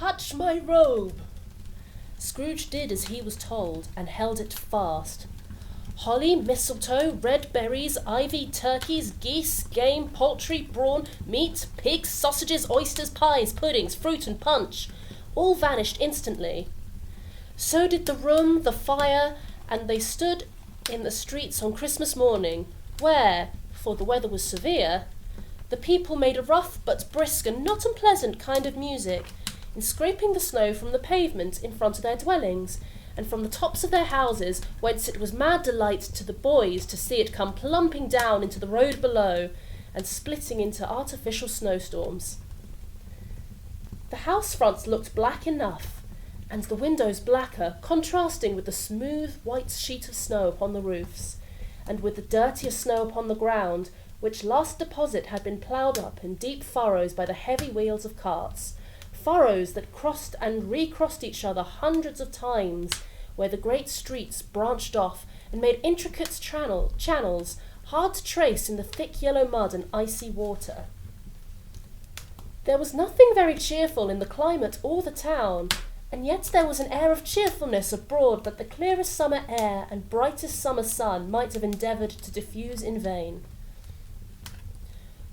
touch my robe." Scrooge did as he was told, and held it fast. Holly, mistletoe, red berries, ivy, turkeys, geese, game, poultry, brawn, meat, pigs, sausages, oysters, pies, puddings, fruit and punch, all vanished instantly. So did the room, the fire, and they stood in the streets on Christmas morning, where, for the weather was severe, the people made a rough but brisk and not unpleasant kind of music, in scraping the snow from the pavement in front of their dwellings, and from the tops of their houses, whence it was mad delight to the boys to see it come plumping down into the road below, and splitting into artificial snowstorms. The house fronts looked black enough, and the windows blacker, contrasting with the smooth white sheet of snow upon the roofs, and with the dirtier snow upon the ground, which last deposit had been ploughed up in deep furrows by the heavy wheels of carts, furrows that crossed and recrossed each other hundreds of times, where the great streets branched off and made intricate channels hard to trace in the thick yellow mud and icy water. There was nothing very cheerful in the climate or the town, and yet there was an air of cheerfulness abroad that the clearest summer air and brightest summer sun might have endeavoured to diffuse in vain.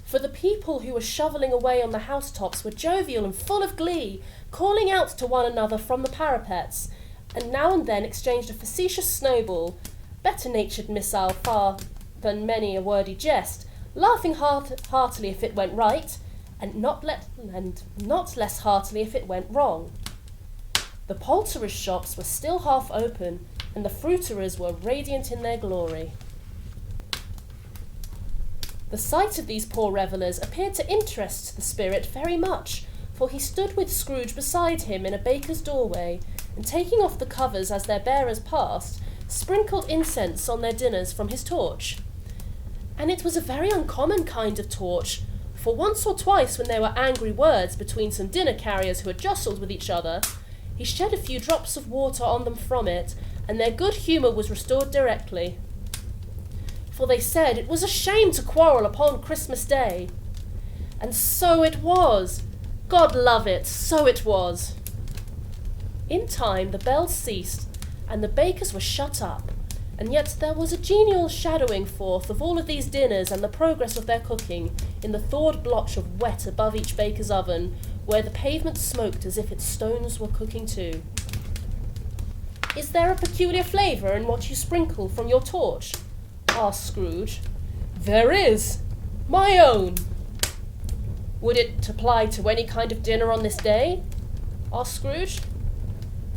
For the people who were shovelling away on the housetops were jovial and full of glee, calling out to one another from the parapets, and now and then exchanged a facetious snowball, better-natured missile far than many a wordy jest, laughing heartily if it went right, and not less heartily if it went wrong. The poulterers' shops were still half open, and the fruiterers were radiant in their glory. The sight of these poor revellers appeared to interest the spirit very much, for he stood with Scrooge beside him in a baker's doorway, and taking off the covers as their bearers passed, sprinkled incense on their dinners from his torch. And it was a very uncommon kind of torch, for once or twice when there were angry words between some dinner carriers who had jostled with each other, he shed a few drops of water on them from it, and their good humour was restored directly. For they said it was a shame to quarrel upon Christmas Day. And so it was. God love it, so it was. In time the bells ceased, and the bakers were shut up, and yet there was a genial shadowing forth of all of these dinners and the progress of their cooking in the thawed blotch of wet above each baker's oven, where the pavement smoked as if its stones were cooking too. "Is there a peculiar flavour in what you sprinkle from your torch?" asked Scrooge. "There is. My own." "Would it apply to any kind of dinner on this day?" asked Scrooge.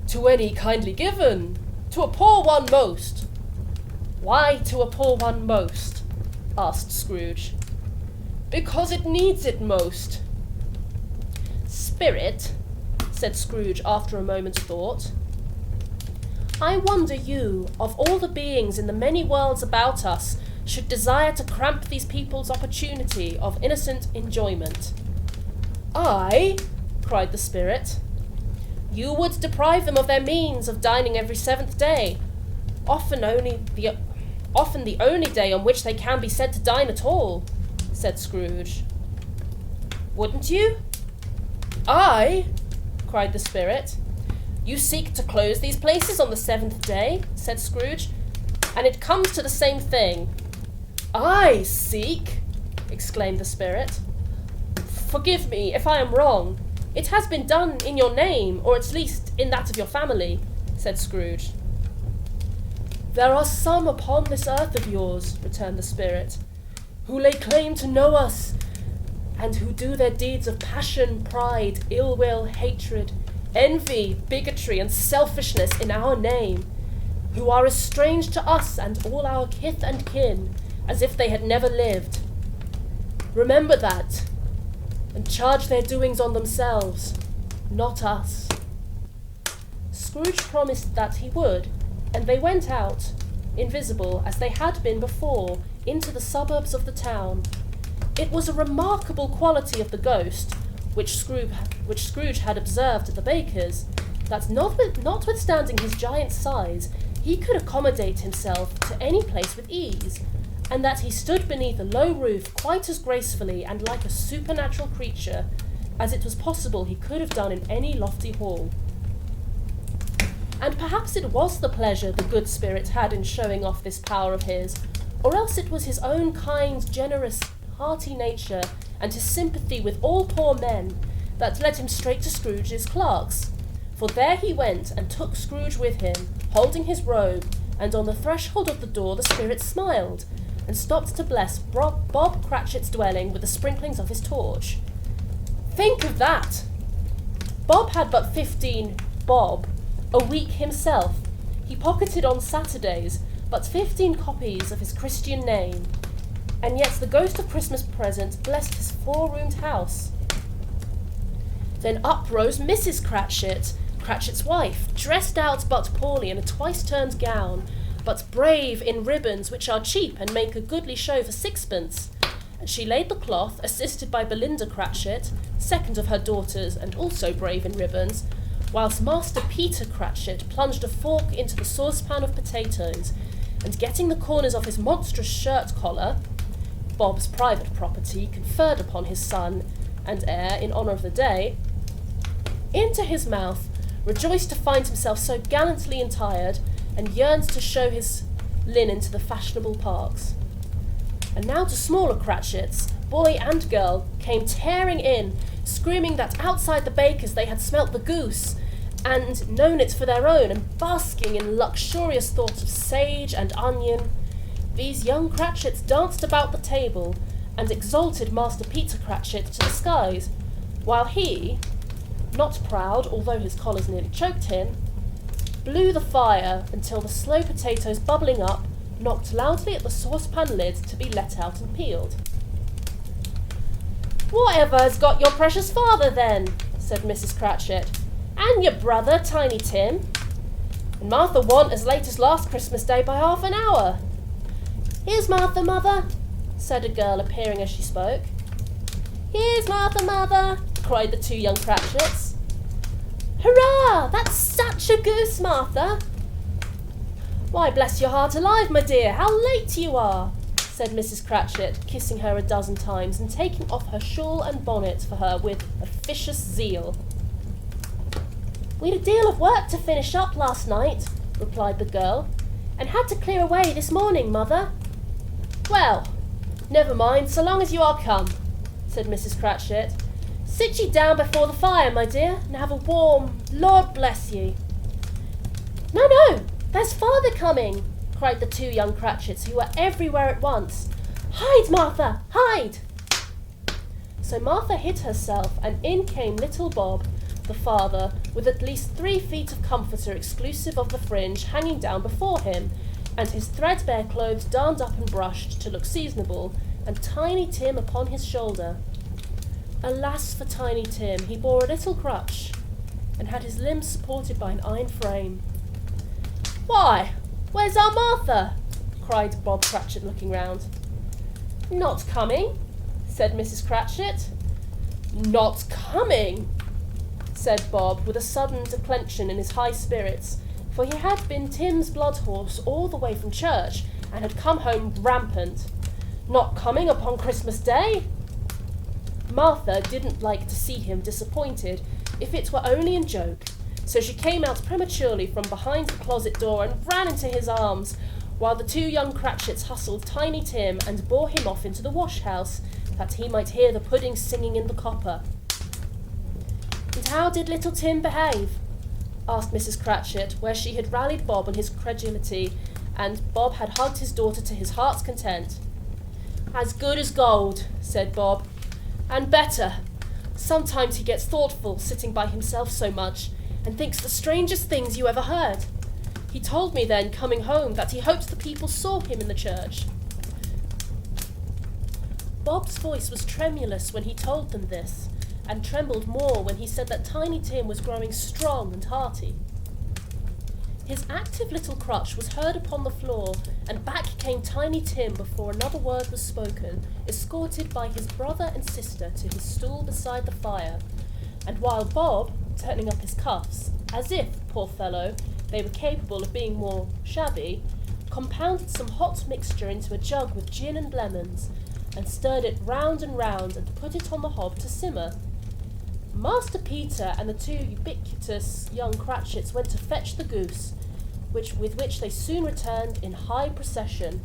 "To any kindly given. To a poor one most." "Why to a poor one most?" asked Scrooge. "Because it needs it most." "Spirit," said Scrooge after a moment's thought, "I wonder you, of all the beings in the many worlds about us, should desire to cramp these people's opportunity of innocent enjoyment." "I?" cried the spirit. "You would deprive them of their means of dining every 7th day, often the only day on which they can be said to dine at all," said Scrooge. "Wouldn't you?" "I?" cried the spirit. "You seek to close these places on the 7th day," said Scrooge, "and it comes to the same thing." "I seek!" exclaimed the spirit. "Forgive me if I am wrong. It has been done in your name, or at least in that of your family," said Scrooge. "There are some upon this earth of yours," returned the spirit, "who lay claim to know us, and who do their deeds of passion, pride, ill will, hatred, envy, bigotry, and selfishness in our name, who are as strange to us and all our kith and kin as if they had never lived. Remember that, and charge their doings on themselves, not us." Scrooge promised that he would, and they went out, invisible as they had been before, into the suburbs of the town. It was a remarkable quality of the ghost, which Scrooge had observed at the baker's, that notwithstanding his giant size, he could accommodate himself to any place with ease, and that he stood beneath a low roof quite as gracefully and like a supernatural creature as it was possible he could have done in any lofty hall. And perhaps it was the pleasure the good spirit had in showing off this power of his, or else it was his own kind, generous, hearty nature, and his sympathy with all poor men, that led him straight to Scrooge's clerks. For there he went, and took Scrooge with him, holding his robe, and on the threshold of the door the spirit smiled, and stopped to bless Bob Cratchit's dwelling with the sprinklings of his torch. Think of that! Bob had but 15 bob a week himself. He pocketed on Saturdays but 15 copies of his Christian name, and yet the ghost of Christmas present blessed his 4-roomed house. Then up rose Mrs. Cratchit, Cratchit's wife, dressed out but poorly in a twice-turned gown, but brave in ribbons which are cheap and make a goodly show for 6pence. And she laid the cloth, assisted by Belinda Cratchit, second of her daughters and also brave in ribbons, whilst Master Peter Cratchit plunged a fork into the saucepan of potatoes, and getting the corners of his monstrous shirt collar, Bob's private property conferred upon his son and heir in honour of the day, into his mouth, rejoiced to find himself so gallantly attired, and yearned to show his linen to the fashionable parks. And now to smaller Cratchits, boy and girl, came tearing in, screaming that outside the baker's they had smelt the goose, and known it for their own, and basking in luxurious thoughts of sage and onion. These young Cratchits danced about the table, and exalted Master Peter Cratchit to the skies, while he, not proud, although his collars nearly choked him, blew the fire until the slow potatoes bubbling up knocked loudly at the saucepan lid to be let out and peeled. "Whatever's got your precious father, then?" said Mrs. Cratchit. "And your brother, Tiny Tim? And Martha wa'n't as late as last Christmas Day by half an hour." "Here's Martha, mother," said a girl, appearing as she spoke. "Here's Martha, mother," cried the 2 young Cratchits. "Hurrah! That's such a goose, Martha!" "Why, bless your heart alive, my dear, how late you are!" said Mrs. Cratchit, kissing her a dozen times and taking off her shawl and bonnet for her with officious zeal. "We'd a deal of work to finish up last night," replied the girl, "and had to clear away this morning, mother." "Well, never mind, so long as you are come," said Mrs. Cratchit. "Sit ye down before the fire, my dear, and have a warm, Lord bless ye." "No, no, there's father coming," cried the 2 young Cratchits, who were everywhere at once. "Hide, Martha, hide!" So Martha hid herself, and in came little Bob, the father, with at least 3 feet of comforter exclusive of the fringe hanging down before him, and his threadbare clothes darned up and brushed to look seasonable, and Tiny Tim upon his shoulder. Alas for Tiny Tim, he bore a little crutch, and had his limbs supported by an iron frame. "Why, where's our Martha?" cried Bob Cratchit, looking round. "Not coming," said Mrs. Cratchit. "Not coming," said Bob, with a sudden declension in his high spirits, for he had been Tim's blood horse all the way from church, and had come home rampant. "Not coming upon Christmas Day?" Martha didn't like to see him disappointed, if it were only in joke, so she came out prematurely from behind the closet door and ran into his arms, while the 2 young Cratchits hustled Tiny Tim and bore him off into the wash-house, that he might hear the pudding singing in the copper. "And how did little Tim behave?" asked Mrs. Cratchit, where she had rallied Bob on his credulity, and Bob had hugged his daughter to his heart's content. "As good as gold," said Bob, "and better. Sometimes he gets thoughtful, sitting by himself so much, and thinks the strangest things you ever heard. He told me then, coming home, that he hoped the people saw him in the church." Bob's voice was tremulous when he told them this, and trembled more when he said that Tiny Tim was growing strong and hearty. His active little crutch was heard upon the floor, and back came Tiny Tim before another word was spoken, escorted by his brother and sister to his stool beside the fire, and while Bob, turning up his cuffs, as if, poor fellow, they were capable of being more shabby, compounded some hot mixture into a jug with gin and lemons, and stirred it round and put it on the hob to simmer. Master Peter and the two ubiquitous young Cratchits went to fetch the goose, with which they soon returned in high procession.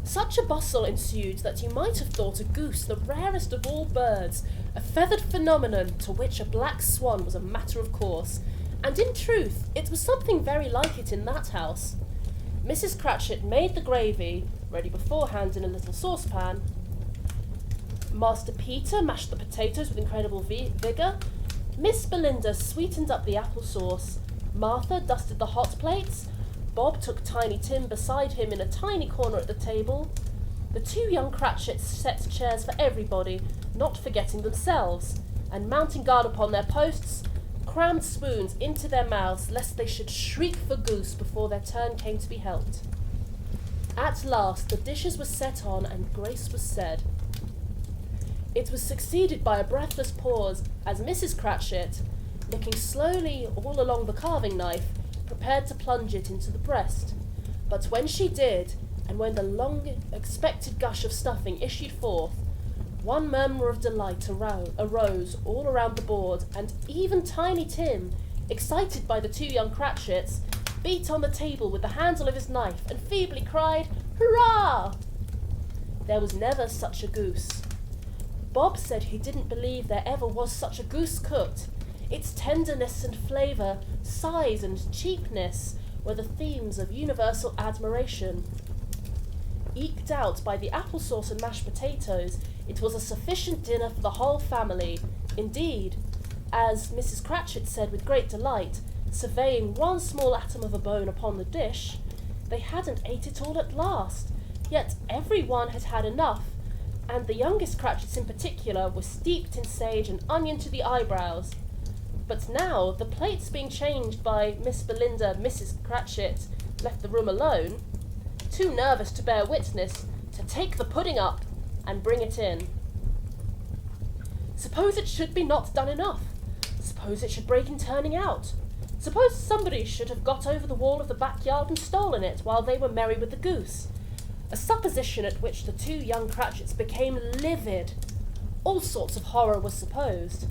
Such a bustle ensued that you might have thought a goose the rarest of all birds, a feathered phenomenon to which a black swan was a matter of course, and in truth it was something very like it in that house. Mrs. Cratchit made the gravy, ready beforehand in a little saucepan. Master Peter mashed the potatoes with incredible vigour. Miss Belinda sweetened up the apple sauce. Martha dusted the hot plates. Bob took Tiny Tim beside him in a tiny corner at the table. The two young Cratchits set chairs for everybody, not forgetting themselves, and mounting guard upon their posts, crammed spoons into their mouths lest they should shriek for goose before their turn came to be helped. At last the dishes were set on and grace was said. It was succeeded by a breathless pause as Mrs. Cratchit, looking slowly all along the carving knife, prepared to plunge it into the breast. But when she did, and when the long-expected gush of stuffing issued forth, one murmur of delight arose all around the board, and even Tiny Tim, excited by the two young Cratchits, beat on the table with the handle of his knife and feebly cried, "Hurrah!" There was never such a goose. Bob said he didn't believe there ever was such a goose cooked. Its tenderness and flavour, size and cheapness were the themes of universal admiration. Eked out by the applesauce and mashed potatoes, it was a sufficient dinner for the whole family. Indeed, as Mrs. Cratchit said with great delight, surveying one small atom of a bone upon the dish, they hadn't ate it all at last, yet every one had had enough, and the youngest Cratchits in particular were steeped in sage and onion to the eyebrows. But now, the plates being changed by Miss Belinda, Mrs. Cratchit left the room alone, too nervous to bear witness, to take the pudding up and bring it in. Suppose it should be not done enough. Suppose it should break in turning out. Suppose somebody should have got over the wall of the backyard and stolen it while they were merry with the goose. A supposition at which the two young Cratchits became livid. All sorts of horror was supposed.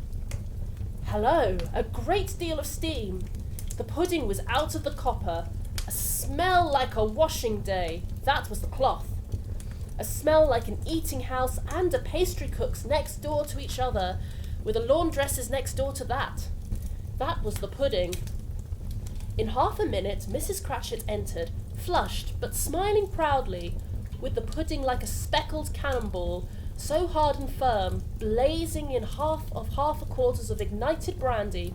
Hello! A great deal of steam. The pudding was out of the copper. A smell like a washing day. That was the cloth. A smell like an eating house and a pastry cook's next door to each other, with a laundress's next door to that. That was the pudding. In half a minute, Mrs. Cratchit entered, flushed but smiling proudly, with the pudding like a speckled cannonball, so hard and firm, blazing in half a quarters of ignited brandy,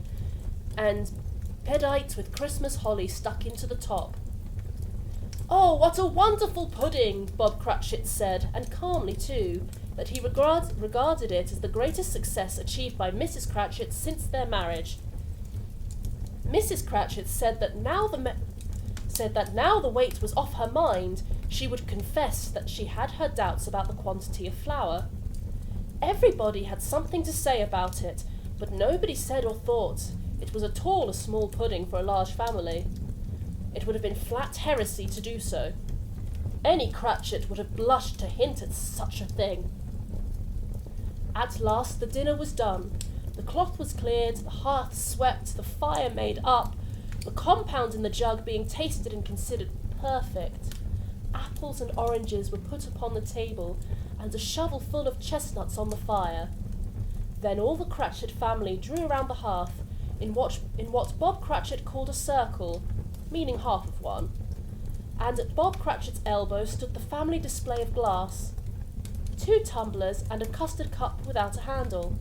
and pedite with Christmas holly stuck into the top. "Oh, what a wonderful pudding!" Bob Cratchit said, and calmly too, that he regarded it as the greatest success achieved by Mrs. Cratchit since their marriage. Mrs. Cratchit said that now the weight was off her mind, she would confess that she had her doubts about the quantity of flour. Everybody had something to say about it, but nobody said or thought it was at all a small pudding for a large family. It would have been flat heresy to do so. Any Cratchit would have blushed to hint at such a thing. At last the dinner was done. The cloth was cleared, the hearth swept, the fire made up, the compound in the jug being tasted and considered perfect. Apples and oranges were put upon the table, and a shovel full of chestnuts on the fire. Then all the Cratchit family drew around the hearth in what Bob Cratchit called a circle, meaning half of one, and at Bob Cratchit's elbow stood the family display of glass, 2 tumblers and a custard cup without a handle.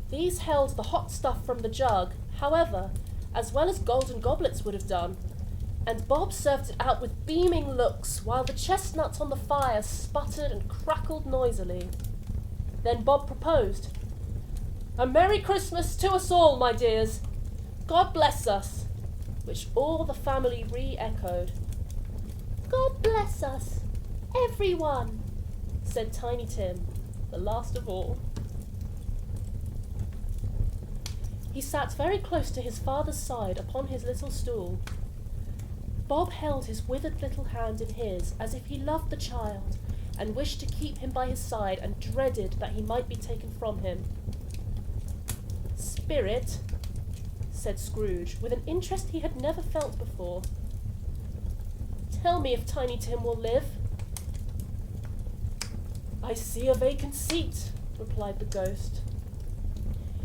These held the hot stuff from the jug, however, as well as golden goblets would have done, and Bob served it out with beaming looks, while the chestnuts on the fire sputtered and crackled noisily. Then Bob proposed, "A Merry Christmas to us all, my dears! God bless us!" which all the family re-echoed. "God bless us, everyone," said Tiny Tim, the last of all. He sat very close to his father's side upon his little stool. Bob held his withered little hand in his as if he loved the child, and wished to keep him by his side and dreaded that he might be taken from him. "Spirit," said Scrooge, with an interest he had never felt before, "tell me if Tiny Tim will live." "I see a vacant seat," replied the ghost,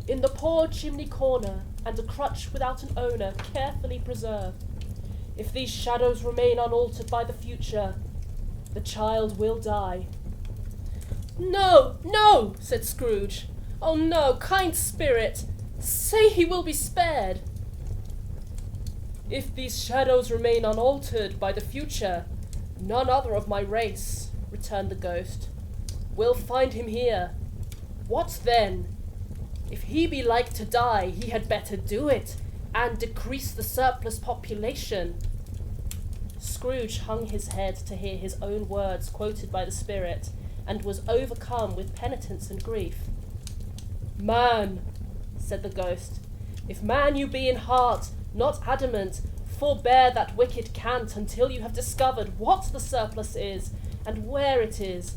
"in the poor chimney corner, and a crutch without an owner, carefully preserved. If these shadows remain unaltered by the future, the child will die." "No, no," said Scrooge. "Oh no, kind spirit, say he will be spared." "If these shadows remain unaltered by the future, none other of my race," returned the ghost, "will find him here. What then? If he be like to die, he had better do it, and decrease the surplus population." Scrooge hung his head to hear his own words quoted by the spirit, and was overcome with penitence and grief. "Man," said the ghost, "if man you be in heart, not adamant, forbear that wicked cant until you have discovered what the surplus is, and where it is.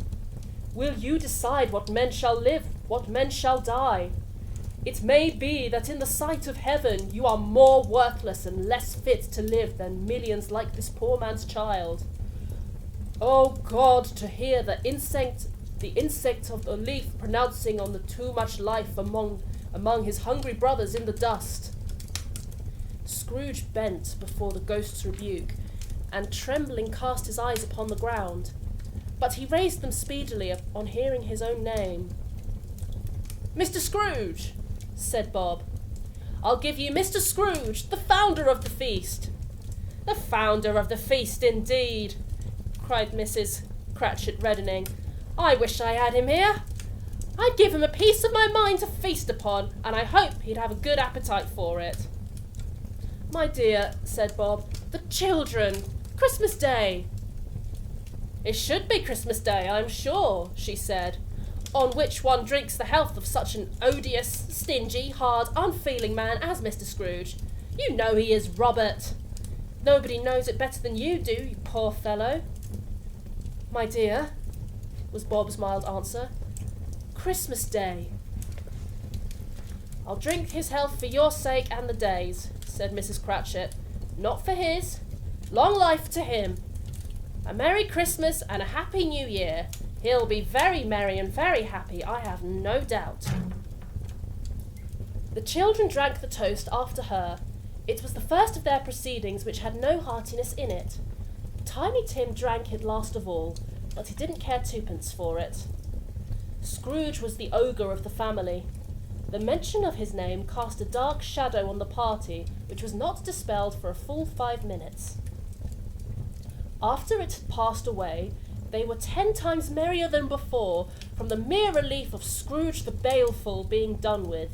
Will you decide what men shall live, what men shall die? It may be that in the sight of heaven you are more worthless and less fit to live than millions like this poor man's child. O God, to hear the insect of the leaf pronouncing on the too much life among his hungry brothers in the dust." Scrooge bent before the ghost's rebuke, and trembling cast his eyes upon the ground, but he raised them speedily on hearing his own name. "Mr. Scrooge," said Bob. "I'll give you Mr. Scrooge, the founder of the feast." "The founder of the feast, indeed," cried Mrs. Cratchit, reddening. "I wish I had him here. I'd give him a piece of my mind to feast upon, and I hope he'd have a good appetite for it." "My dear," said Bob, "the children! Christmas Day!" "It should be Christmas Day, I'm sure," she said, "on which one drinks the health of such an odious, stingy, hard, unfeeling man as Mr. Scrooge. You know he is, Robert. Nobody knows it better than you do, you poor fellow." "My dear," was Bob's mild answer, "Christmas Day." "I'll drink his health for your sake and the day's," said Mrs. Cratchit. "Not for his. Long life to him. A Merry Christmas and a Happy New Year. He'll be very merry and very happy, I have no doubt." The children drank the toast after her. It was the first of their proceedings which had no heartiness in it. Tiny Tim drank it last of all, but he didn't care twopence for it. Scrooge was the ogre of the family. The mention of his name cast a dark shadow on the party, which was not dispelled for a full 5 minutes. After it had passed away, they were 10 times merrier than before, from the mere relief of Scrooge the Baleful being done with.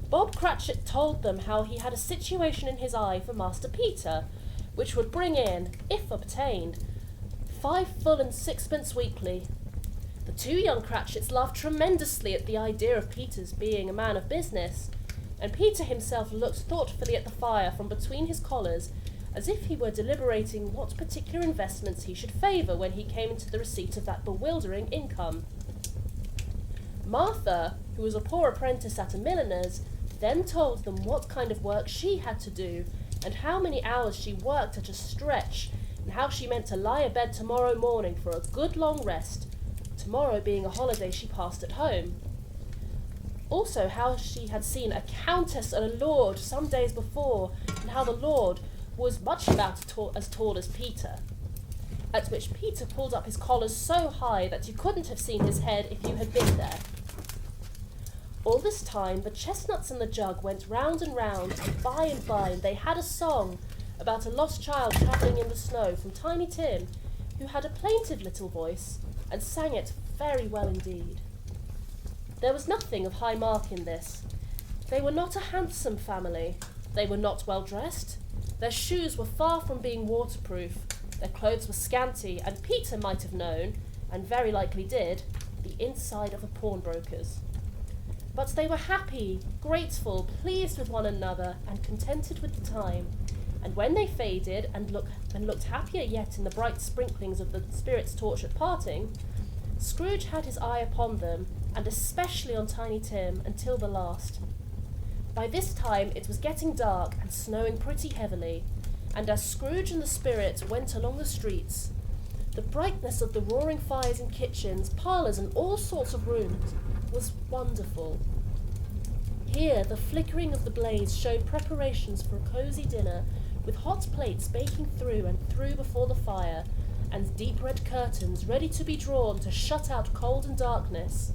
Bob Cratchit told them how he had a situation in his eye for Master Peter, which would bring in, if obtained, 5 full and 6pence weekly. The 2 young Cratchits laughed tremendously at the idea of Peter's being a man of business, and Peter himself looked thoughtfully at the fire from between his collars, as if he were deliberating what particular investments he should favour when he came into the receipt of that bewildering income. Martha, who was a poor apprentice at a milliner's, then told them what kind of work she had to do, and how many hours she worked at a stretch, and how she meant to lie abed tomorrow morning for a good long rest, tomorrow being a holiday she passed at home. Also how she had seen a countess and a lord some days before, and how the lord was much about as tall as Peter, at which Peter pulled up his collars so high that you couldn't have seen his head if you had been there. All this time the chestnuts and the jug went round and round, and by they had a song about a lost child travelling in the snow from Tiny Tim, who had a plaintive little voice, and sang it very well indeed. There was nothing of high mark in this. They were not a handsome family. They were not well dressed. Their shoes were far from being waterproof. Their clothes were scanty, and Peter might have known, and very likely did, the inside of a pawnbroker's. But they were happy, grateful, pleased with one another, and contented with the time. And when they faded and looked happier yet in the bright sprinklings of the spirit's torch at parting, Scrooge had his eye upon them, and especially on Tiny Tim, until the last. By this time it was getting dark and snowing pretty heavily, and as Scrooge and the Spirit went along the streets, the brightness of the roaring fires in kitchens, parlours, and all sorts of rooms was wonderful. Here the flickering of the blaze showed preparations for a cosy dinner, with hot plates baking through and through before the fire, and deep red curtains ready to be drawn to shut out cold and darkness.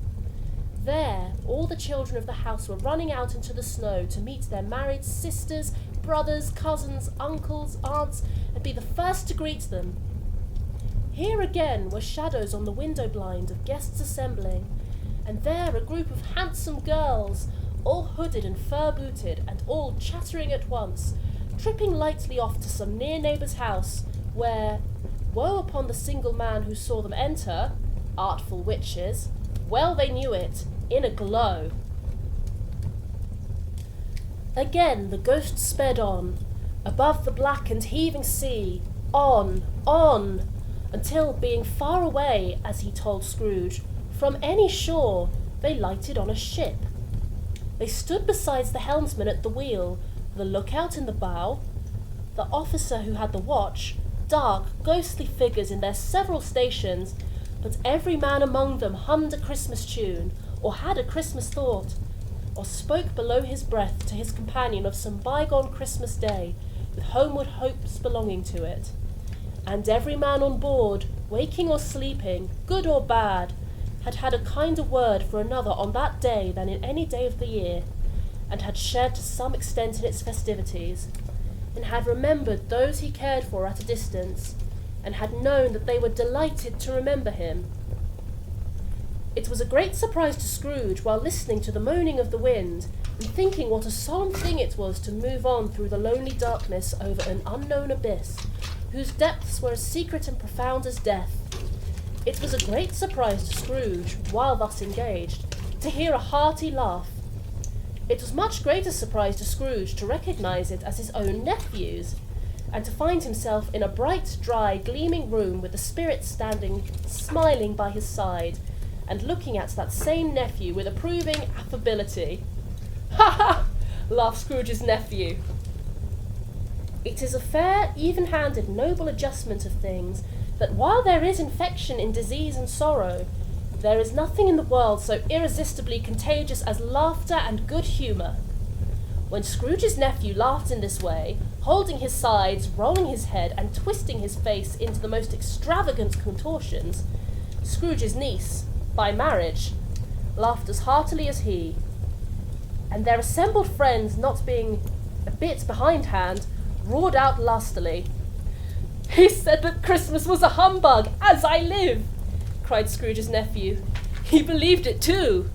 There, all the children of the house were running out into the snow to meet their married sisters, brothers, cousins, uncles, aunts, and be the first to greet them. Here again were shadows on the window blind of guests assembling, and there a group of handsome girls, all hooded and fur-booted, and all chattering at once, tripping lightly off to some near neighbour's house, where, woe upon the single man who saw them enter, artful witches, well they knew it, in a glow. Again the ghost sped on, above the black and heaving sea, on, until, being far away, as he told Scrooge, from any shore, they lighted on a ship. They stood beside the helmsman at the wheel, the lookout in the bow, the officer who had the watch, dark, ghostly figures in their several stations, but every man among them hummed a Christmas tune, or had a Christmas thought, or spoke below his breath to his companion of some bygone Christmas day, with homeward hopes belonging to it. And every man on board, waking or sleeping, good or bad, had had a kinder word for another on that day than in any day of the year, and had shared to some extent in its festivities, and had remembered those he cared for at a distance, and had known that they were delighted to remember him. It was a great surprise to Scrooge, while listening to the moaning of the wind, and thinking what a solemn thing it was to move on through the lonely darkness over an unknown abyss, whose depths were as secret and profound as death. It was a great surprise to Scrooge, while thus engaged, to hear a hearty laugh. It was much greater surprise to Scrooge to recognise it as his own nephew's, and to find himself in a bright, dry, gleaming room with the Spirit standing, smiling by his side, and looking at that same nephew with approving affability. "Ha ha!" laughed Scrooge's nephew. It is a fair, even-handed, noble adjustment of things that while there is infection in disease and sorrow, there is nothing in the world so irresistibly contagious as laughter and good humour. When Scrooge's nephew laughed in this way, holding his sides, rolling his head, and twisting his face into the most extravagant contortions, Scrooge's niece, by marriage, laughed as heartily as he, and their assembled friends, not being a bit behindhand, roared out lustily. "He said that Christmas was a humbug, as I live!" cried Scrooge's nephew. "He believed it too."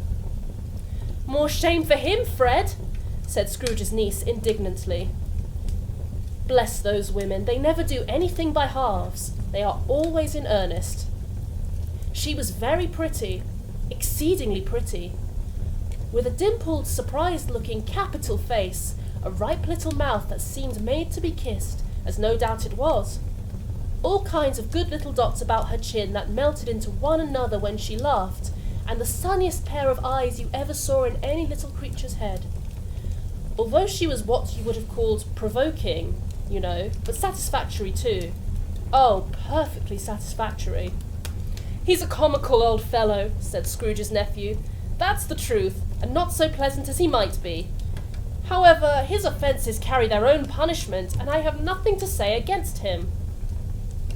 "More shame for him, Fred," said Scrooge's niece indignantly. "Bless those women, they never do anything by halves. They are always in earnest." She was very pretty, exceedingly pretty, with a dimpled, surprised-looking, capital face, a ripe little mouth that seemed made to be kissed, as no doubt it was. All kinds of good little dots about her chin that melted into one another when she laughed, and the sunniest pair of eyes you ever saw in any little creature's head. Although she was what you would have called provoking, you know, but satisfactory too. Oh, perfectly satisfactory. "He's a comical old fellow," said Scrooge's nephew. "That's the truth, and not so pleasant as he might be. However, his offences carry their own punishment, and I have nothing to say against him."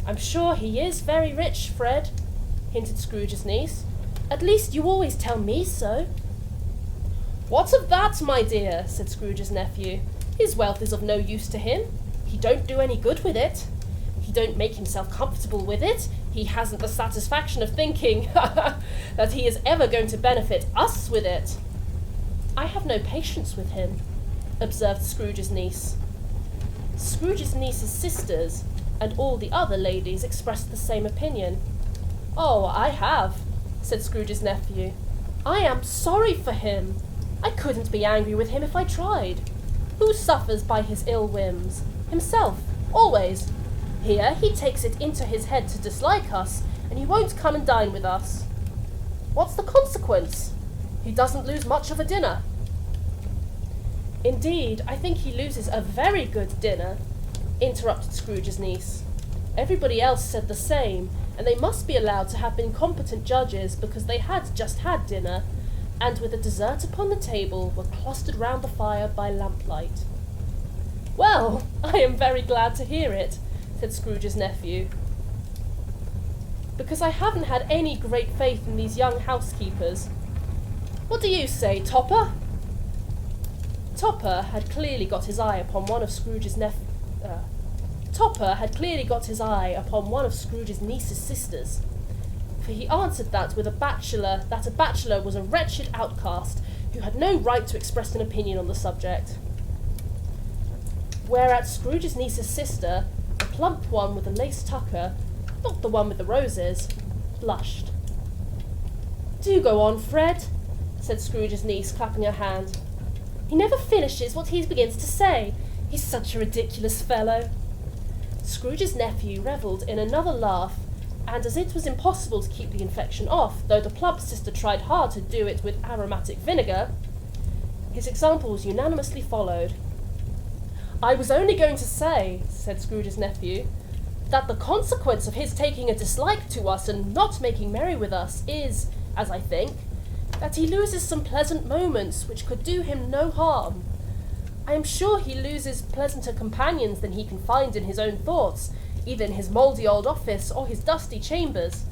"I'm sure he is very rich, Fred," hinted Scrooge's niece. "At least you always tell me so." "What of that, my dear?" said Scrooge's nephew. "His wealth is of no use to him. He don't do any good with it. He don't make himself comfortable with it. He hasn't the satisfaction of thinking that he is ever going to benefit us with it." "I have no patience with him," observed Scrooge's niece. Scrooge's niece's sisters and all the other ladies expressed the same opinion. "Oh, I have," said Scrooge's nephew. "I am sorry for him. I couldn't be angry with him if I tried. Who suffers by his ill whims? Himself, always. Here he takes it into his head to dislike us, and he won't come and dine with us. What's the consequence? He doesn't lose much of a dinner." "Indeed, I think he loses a very good dinner," interrupted Scrooge's niece. Everybody else said the same, and they must be allowed to have been competent judges because they had just had dinner, and with the dessert upon the table were clustered round the fire by lamplight. "Well, I am very glad to hear it," said Scrooge's nephew, "because I haven't had any great faith in these young housekeepers. What do you say, Topper?" Topper had clearly got his eye upon one of Scrooge's niece's sisters, for he answered that a bachelor was a wretched outcast who had no right to express an opinion on the subject. Whereat Scrooge's niece's sister, the plump one with the lace tucker, not the one with the roses, blushed. "Do go on, Fred," said Scrooge's niece, clapping her hand. "He never finishes what he begins to say. He's such a ridiculous fellow." Scrooge's nephew revelled in another laugh, and as it was impossible to keep the infection off, though the plump sister tried hard to do it with aromatic vinegar, his example was unanimously followed. "I was only going to say," said Scrooge's nephew, "that the consequence of his taking a dislike to us and not making merry with us is, as I think, that he loses some pleasant moments which could do him no harm. I am sure he loses pleasanter companions than he can find in his own thoughts, either in his mouldy old office or his dusty chambers.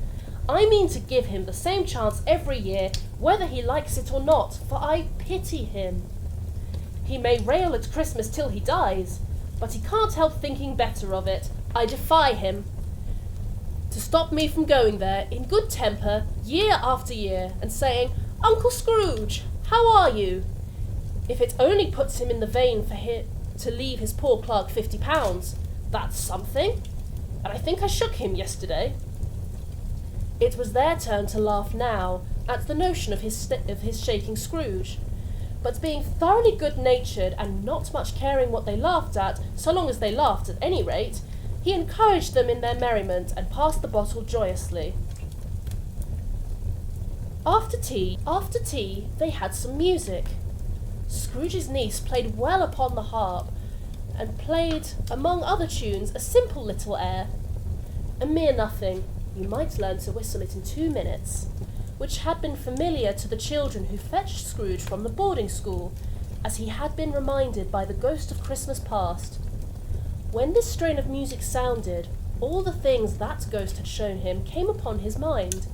I mean to give him the same chance every year, whether he likes it or not, for I pity him. He may rail at Christmas till he dies, but he can't help thinking better of it. I defy him to stop me from going there in good temper year after year and saying, 'Uncle Scrooge, how are you?' If it only puts him in the vein for him to leave his poor clerk £50, that's something, and I think I shook him yesterday." It was their turn to laugh now at the notion of his shaking Scrooge, but being thoroughly good-natured and not much caring what they laughed at, so long as they laughed at any rate, he encouraged them in their merriment and passed the bottle joyously. After tea, they had some music. Scrooge's niece played well upon the harp, and played, among other tunes, a simple little air, a mere nothing, you might learn to whistle it in 2 minutes, which had been familiar to the children who fetched Scrooge from the boarding school, as he had been reminded by the ghost of Christmas past. When this strain of music sounded, all the things that ghost had shown him came upon his mind.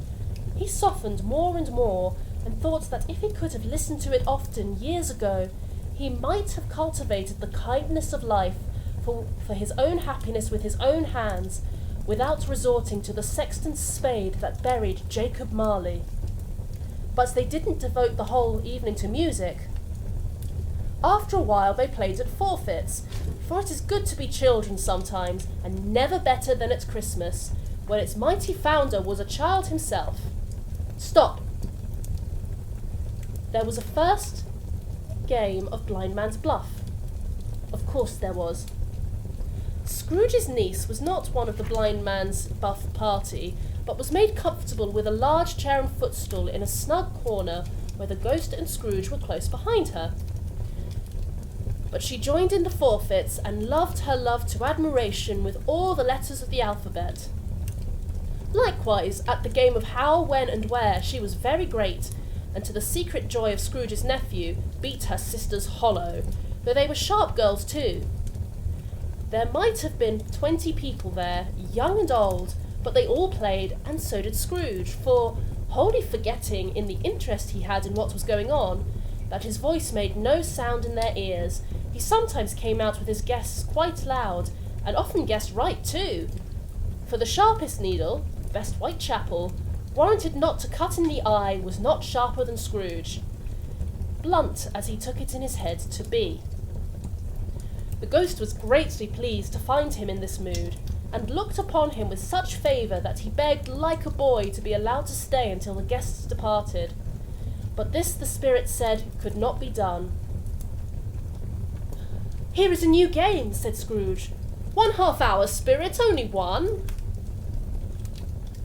He softened more and more, and thought that if he could have listened to it often years ago, he might have cultivated the kindness of life for his own happiness with his own hands, without resorting to the sexton's spade that buried Jacob Marley. But they didn't devote the whole evening to music. After a while they played at forfeits, for it is good to be children sometimes, and never better than at Christmas, when its mighty founder was a child himself. Stop! There was a first game of Blind Man's Bluff. Of course there was. Scrooge's niece was not one of the Blind Man's Buff party, but was made comfortable with a large chair and footstool in a snug corner where the ghost and Scrooge were close behind her. But she joined in the forfeits and loved her love to admiration with all the letters of the alphabet. Likewise, at the game of How, When, and Where, she was very great, and to the secret joy of Scrooge's nephew, beat her sisters hollow, though they were sharp girls too. There might have been 20 people there, young and old, but they all played, and so did Scrooge, for, wholly forgetting, in the interest he had in what was going on, that his voice made no sound in their ears, he sometimes came out with his guesses quite loud, and often guessed right too, for the sharpest needle, best Whitechapel, warranted not to cut in the eye, was not sharper than Scrooge, blunt as he took it in his head to be. The ghost was greatly pleased to find him in this mood, and looked upon him with such favour that he begged like a boy to be allowed to stay until the guests departed. But this the spirit said could not be done. "Here is a new game," said Scrooge. "1/2 hour, spirit, only one."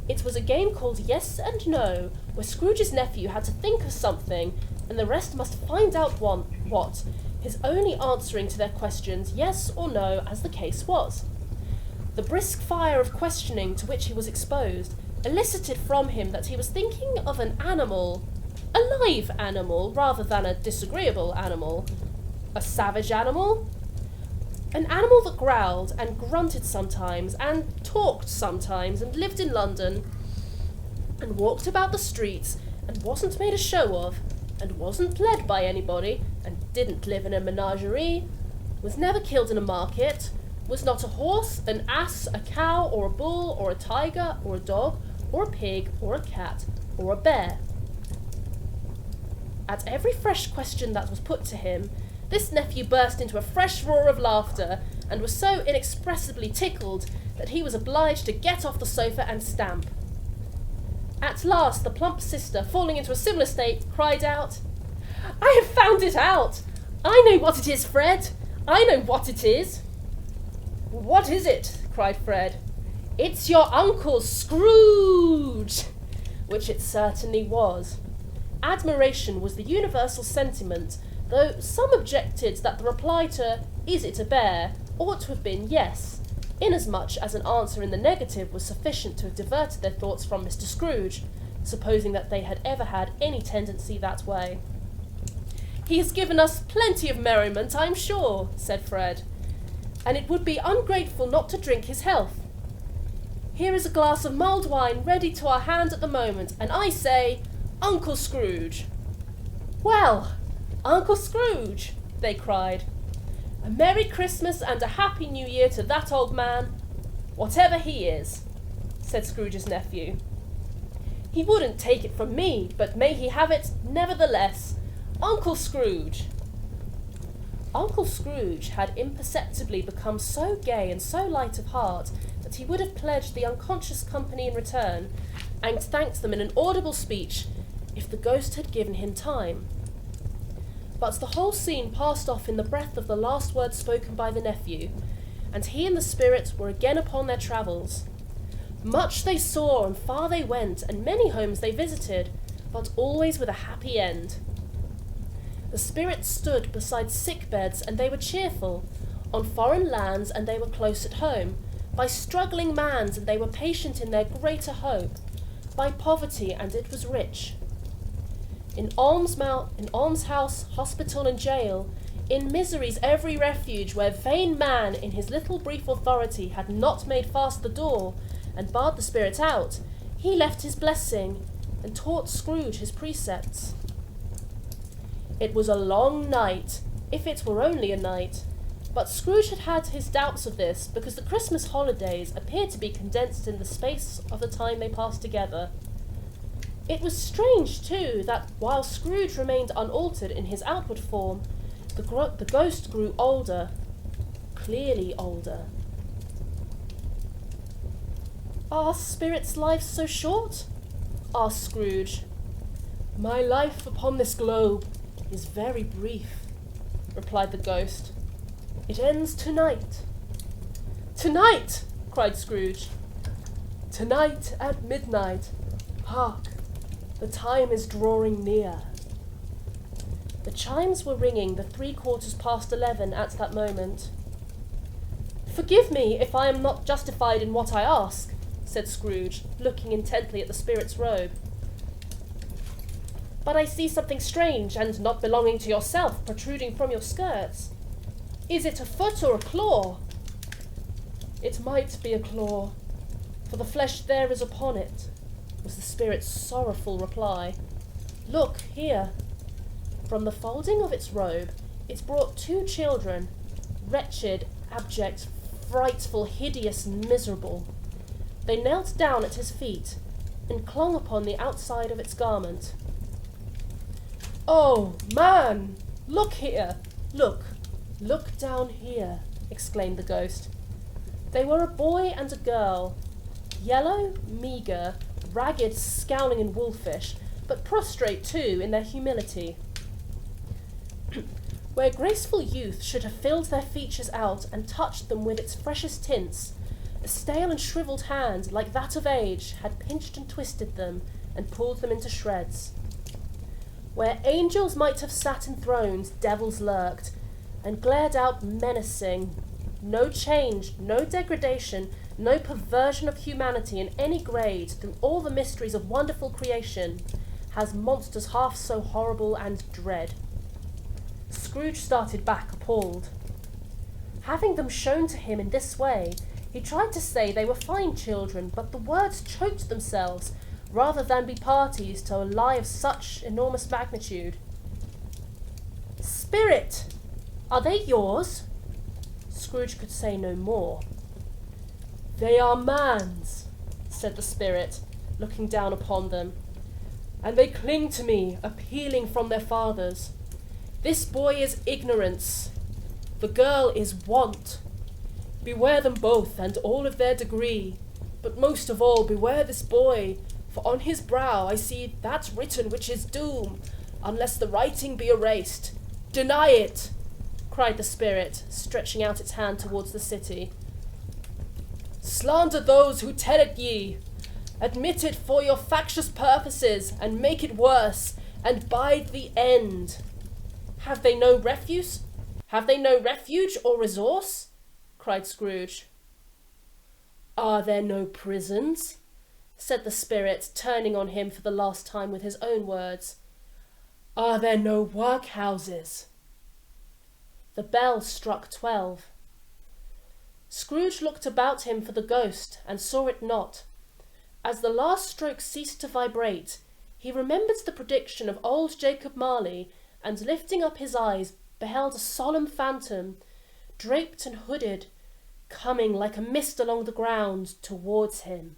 It was a game called Yes and No, where Scrooge's nephew had to think of something, and the rest must find out what, his only answering to their questions yes or no as the case was. The brisk fire of questioning to which he was exposed elicited from him that he was thinking of an animal, a live animal rather than a disagreeable animal, a savage animal, an animal that growled and grunted sometimes and talked sometimes and lived in London and walked about the streets and wasn't made a show of and wasn't led by anybody and didn't live in a menagerie, was never killed in a market, was not a horse, an ass, a cow or a bull or a tiger or a dog or a pig or a cat or a bear. At every fresh question that was put to him, this nephew burst into a fresh roar of laughter and was so inexpressibly tickled that he was obliged to get off the sofa and stamp. At last the plump sister, falling into a similar state, cried out, "I have found it out! I know what it is, Fred! I know what it is!" "What is it?" cried Fred. "It's your Uncle Scrooge!" Which it certainly was. Admiration was the universal sentiment, though some objected that the reply to "Is it a bear?" ought to have been yes, inasmuch as an answer in the negative was sufficient to have diverted their thoughts from Mr. Scrooge, supposing that they had ever had any tendency that way. "He has given us plenty of merriment, I am sure," said Fred, "and it would be ungrateful not to drink his health. Here is a glass of mulled wine ready to our hand at the moment, and I say, Uncle Scrooge." "Well, Uncle Scrooge," they cried, "a Merry Christmas and a Happy New Year to that old man, whatever he is," said Scrooge's nephew. "He wouldn't take it from me, but may he have it nevertheless. Uncle Scrooge." Uncle Scrooge had imperceptibly become so gay and so light of heart that he would have pledged the unconscious company in return, and thanked them in an audible speech, if the ghost had given him time. But the whole scene passed off in the breath of the last words spoken by the nephew, and he and the spirit were again upon their travels. Much they saw, and far they went, and many homes they visited, but always with a happy end. The spirits stood beside sick beds, and they were cheerful, on foreign lands, and they were close at home, by struggling mans, and they were patient in their greater hope, by poverty, and it was rich. In almshouse, hospital, and jail, in misery's every refuge, where vain man, in his little brief authority, had not made fast the door, and barred the spirit out, he left his blessing, and taught Scrooge his precepts. It was a long night, if it were only a night, but Scrooge had had his doubts of this, because the Christmas holidays appeared to be condensed in the space of the time they passed together. It was strange, too, that while Scrooge remained unaltered in his outward form, the ghost grew older, clearly older. "Are spirits' lives so short?" asked Scrooge. "My life upon this globe is very brief," replied the ghost. "It ends tonight." "Tonight!" cried Scrooge. "Tonight at midnight. Hark! The time is drawing near." The chimes were ringing the 11:15 at that moment. "Forgive me if I am not justified in what I ask," said Scrooge, looking intently at the spirit's robe. "But I see something strange and not belonging to yourself protruding from your skirts. Is it a foot or a claw?" "It might be a claw, for the flesh there is upon it," was the spirit's sorrowful reply. "Look here." From the folding of its robe, it brought 2 children, wretched, abject, frightful, hideous, miserable. They knelt down at his feet, and clung upon the outside of its garment. "Oh, man! Look here! Look down here!" exclaimed the ghost. They were a boy and a girl, yellow, meagre, ragged, scowling, and wolfish, but prostrate too in their humility. Where graceful youth should have filled their features out and touched them with its freshest tints, a stale and shrivelled hand, like that of age, had pinched and twisted them, and pulled them into shreds. Where angels might have sat enthroned, devils lurked, and glared out menacing. No change, no degradation, no perversion of humanity in any grade through all the mysteries of wonderful creation has monsters half so horrible and dread. Scrooge started back, appalled. Having them shown to him in this way, he tried to say they were fine children, but the words choked themselves, rather than be parties to a lie of such enormous magnitude. "Spirit! Are they yours?" Scrooge could say no more. "They are man's," said the spirit, looking down upon them, "and they cling to me, appealing from their fathers. This boy is ignorance. The girl is want. Beware them both, and all of their degree. But most of all, beware this boy, for on his brow I see that written which is doom, unless the writing be erased. Deny it!" cried the spirit, stretching out its hand towards the city. "Slander those who tell it ye. Admit it for your factious purposes, and make it worse, and bide the end. Have they no refuge? Have they no refuge or resource?" cried Scrooge. "Are there no prisons?" said the spirit, turning on him for the last time with his own words. "Are there no workhouses?" The bell struck 12. Scrooge looked about him for the ghost, and saw it not. As the last stroke ceased to vibrate, he remembered the prediction of old Jacob Marley, and lifting up his eyes, beheld a solemn phantom, draped and hooded, coming like a mist along the ground towards him.